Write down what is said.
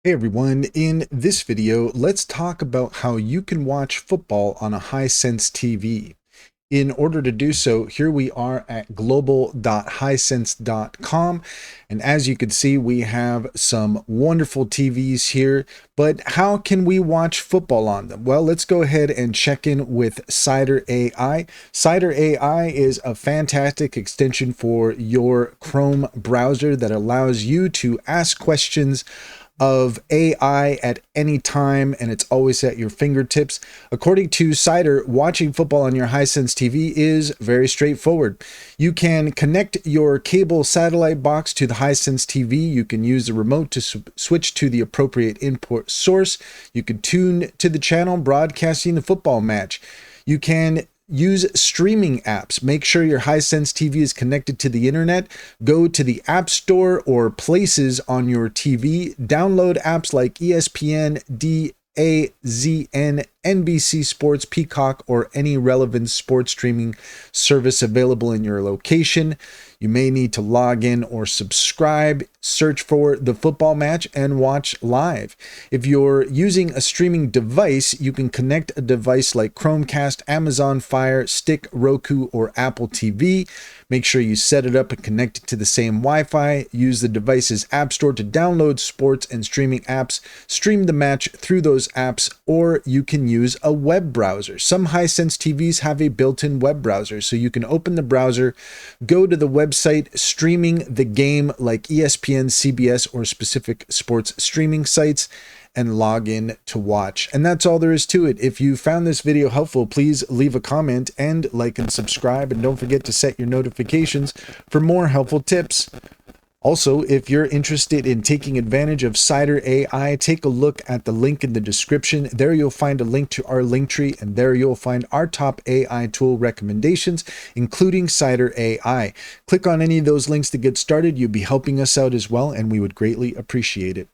Hey everyone, in this video, let's talk about how you can watch football on a Hisense TV. In order to do so, here we are at global.hisense.com. And as you can see, we have some wonderful TVs here, but how can we watch football on them? Well, let's go ahead and check in with Cider AI. Cider AI is a fantastic extension for your Chrome browser that allows you to ask questions of AI at any time, and it's always at your fingertips. According to Cider, watching football on your Hisense TV is very straightforward. You can connect your cable satellite box to the Hisense TV. You can use the remote to switch to the appropriate input source. You can tune to the channel broadcasting the football match. You can use streaming apps. Make sure your Hisense TV is connected to the internet. Go to the App Store or places on your TV. Download apps like ESPN, DAZN, NBC Sports, Peacock, or any relevant sports streaming service available in your location. You may need to log in or subscribe, search for the football match, and watch live. If you're using a streaming device, you can connect a device like Chromecast, Amazon Fire Stick, Roku, or Apple TV. Make sure you set it up and connect it to the same Wi-Fi. Use the device's app store to download sports and streaming apps. Stream the match through those apps, or you can use a web browser. Some Hisense TVs have a built-in web browser, so you can open the browser, go to the website streaming the game like ESPN, CBS, or specific sports streaming sites, and log in to watch. And that's all there is to it. If you found this video helpful, please leave a comment and like and subscribe, and don't forget to set your notifications for more helpful tips. Also, if you're interested in taking advantage of Cider AI, take a look at the link in the description. There you'll find a link to our Linktree, and there you'll find our top AI tool recommendations, including Cider AI. Click on any of those links to get started. You'd be helping us out as well, and we would greatly appreciate it.